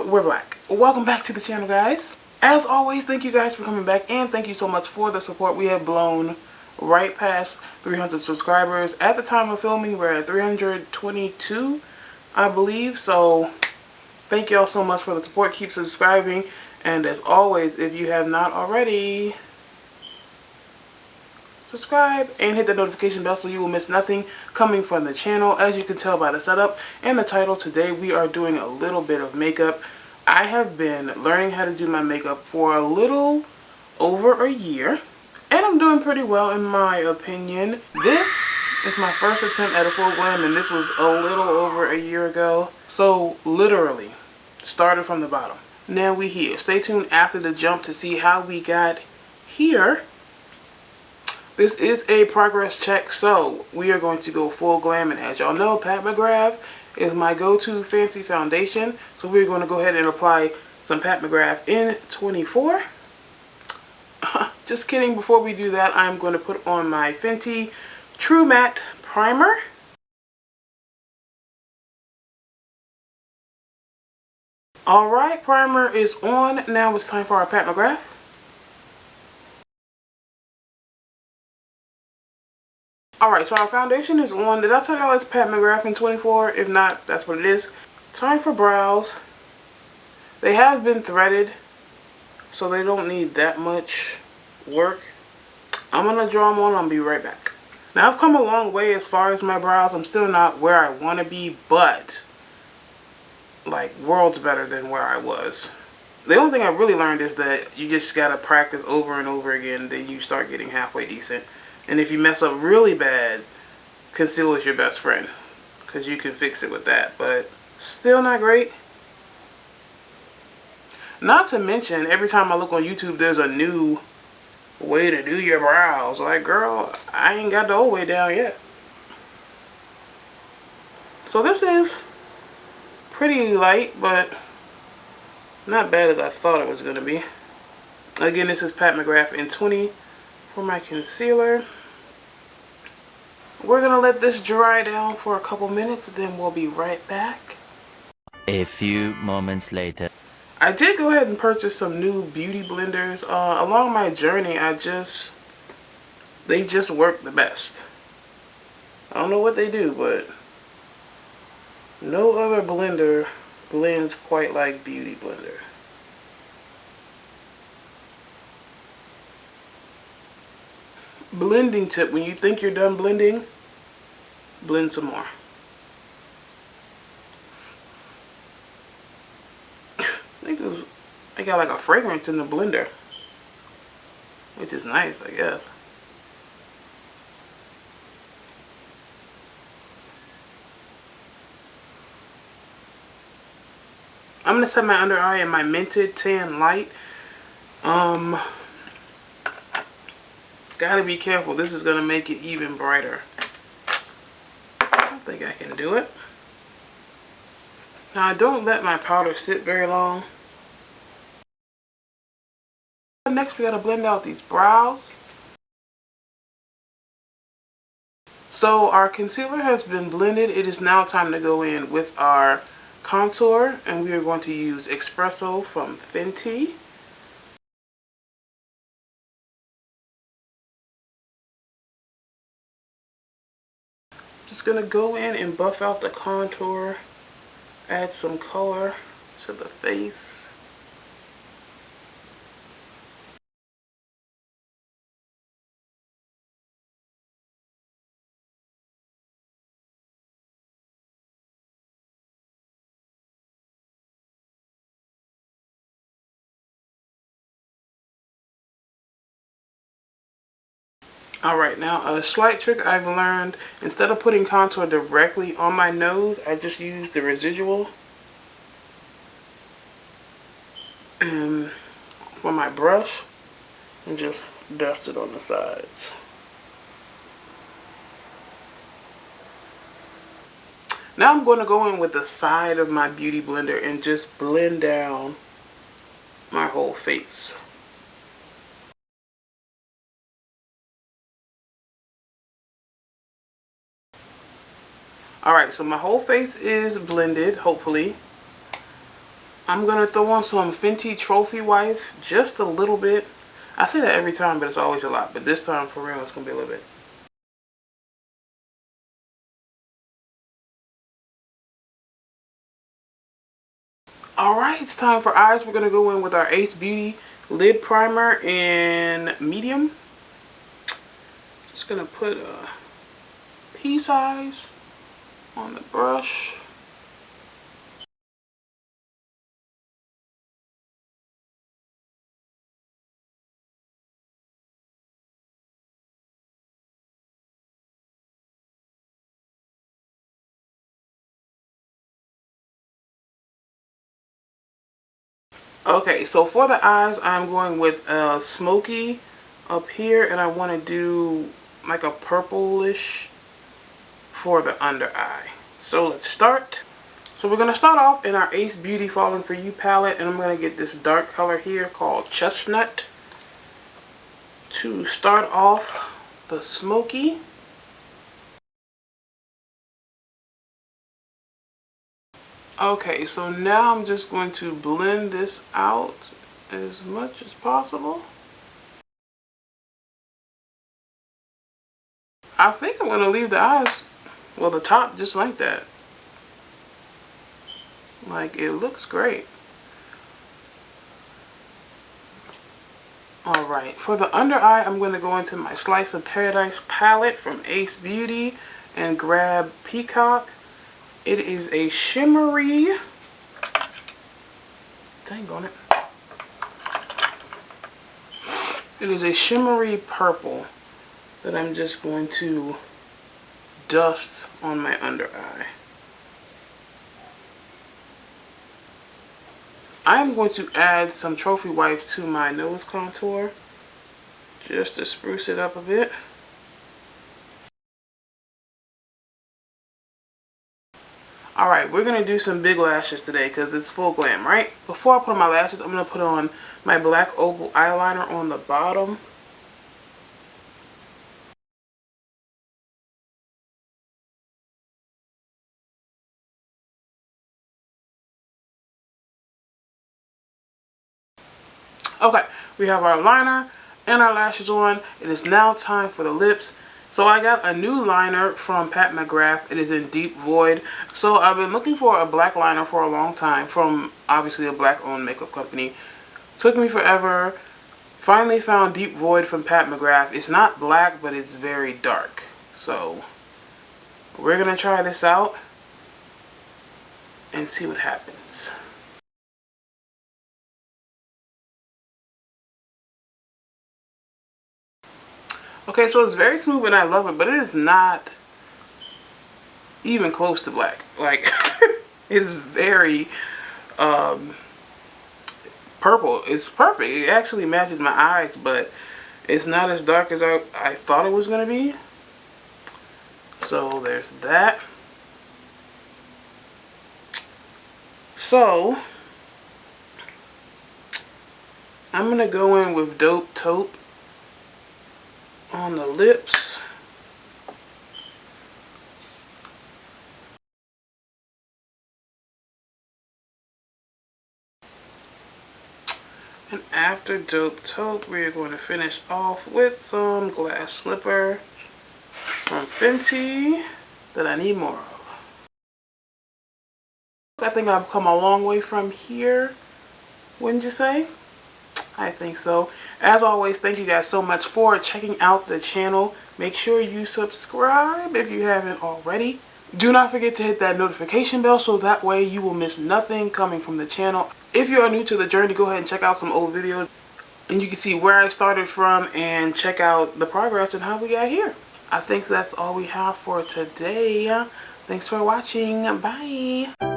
we're back. Welcome back to the channel, guys. As always, thank you guys for coming back, and thank you so much for the support. We have blown right past 300 subscribers. At the time of filming, we're at 322, I believe. So thank you all so much for the support. Keep subscribing, and as always, if you have not already, subscribe and hit the notification bell so you will miss nothing coming from the channel. As you can tell by the setup and the title, today we are doing a little bit of makeup. I have been learning how to do my makeup for a little over a year, and I'm doing pretty well in my opinion. This is my first attempt at a full glam, and this was a little over a year ago. So literally started from the bottom. Now we here. Stay tuned after the jump to see how we got here. This is a progress check, so we are going to go full glam, and as y'all know, Pat McGrath is my go-to fancy foundation, so we're going to go ahead and apply some Pat McGrath in 24. Just kidding. Before we do that, I'm going to put on my Fenty True Matte Primer. Alright, primer is on. Now it's time for our Pat McGrath. Alright, so our foundation is on. Did I tell y'all it's Pat McGrath in 24? If not, that's what it is. Time for brows. They have been threaded, so they don't need that much work. I'm going to draw them on. I'll be right back. Now, I've come a long way as far as my brows. I'm still not where I want to be, but like worlds better than where I was. The only thing I really learned is that you just got to practice over and over again, then you start getting halfway decent. And if you mess up really bad, concealer is your best friend, because you can fix it with that, but still not great. Not to mention, every time I look on YouTube, there's a new way to do your brows. Like, girl, I ain't got the old way down yet. So this is pretty light, but not bad as I thought it was going to be. Again, this is Pat McGrath in 20 for my concealer. We're going to let this dry down for a couple minutes, then we'll be right back. A few moments later. I did go ahead and purchase some new beauty blenders. Along my journey, they just work the best. I don't know what they do, but no other blender blends quite like Beauty Blender. Blending tip: when you think you're done blending, blend some more. I got like a fragrance in the blender, which is nice, I guess. I'm going to set my under eye in my Mented Tan Light. Gotta be careful. This is going to make it even brighter. I don't think I can do it. Now, I don't let my powder sit very long. Next, we got to blend out these brows. So our concealer has been blended. It is now time to go in with our contour, and we are going to use Espresso from Fenty. Just going to go in and buff out the contour, add some color to the face. Alright, now a slight trick I've learned: instead of putting contour directly on my nose, I just use the residual and for my brush and just dust it on the sides. Now I'm going to go in with the side of my beauty blender and just blend down my whole face. Alright, so my whole face is blended, hopefully. I'm going to throw on some Fenty Trophy Wife, just a little bit. I say that every time, but it's always a lot. But this time, for real, it's going to be a little bit. Alright, it's time for eyes. We're going to go in with our Ace Beauty Lid Primer in medium. Just going to put a pea size on the brush. Okay, so for the eyes, I'm going with a smoky up here, and I want to do like a purplish for the under eye. So let's start. So we're going to start off in our Ace Beauty Falling For You palette, and I'm going to get this dark color here called Chestnut to start off the smoky. Okay, so now I'm just going to blend this out as much as possible. I think I'm going to leave the eyes, well, the top just like that. Like, it looks great. Alright, for the under eye, I'm going to go into my Slice of Paradise palette from Ace Beauty and grab Peacock. It is a shimmery, dang on it. It is a shimmery purple that I'm just going to dust on my under eye. I am going to add some Trophy Wife to my nose contour just to spruce it up a bit. Alright, we're going to do some big lashes today because it's full glam, right? Before I put on my lashes, I'm going to put on my black oval eyeliner on the bottom. Okay, we have our liner and our lashes on. It is now time for the lips. So I got a new liner from Pat McGrath. It is in Deep Void. So I've been looking for a black liner for a long time from obviously a black owned makeup company. Took me forever. Finally found Deep Void from Pat McGrath. It's not black, but it's very dark. So we're going to try this out and see what happens. Okay, so it's very smooth and I love it, but it is not even close to black. Like, it's very purple. It's perfect. It actually matches my eyes, but it's not as dark as I thought it was going to be. So there's that. So I'm going to go in with Dope Taupe on the lips. And after Dope Taupe, we're going to finish off with some Glass Slipper from Fenty that I need more of. I think I've come a long way from here, wouldn't you say? I think so. As always, thank you guys so much for checking out the channel. Make sure you subscribe if you haven't already. Do not forget to hit that notification bell so that way you will miss nothing coming from the channel. If you are new to the journey, go ahead and check out some old videos and you can see where I started from and check out the progress and how we got here. I think that's all we have for today. Thanks for watching. Bye.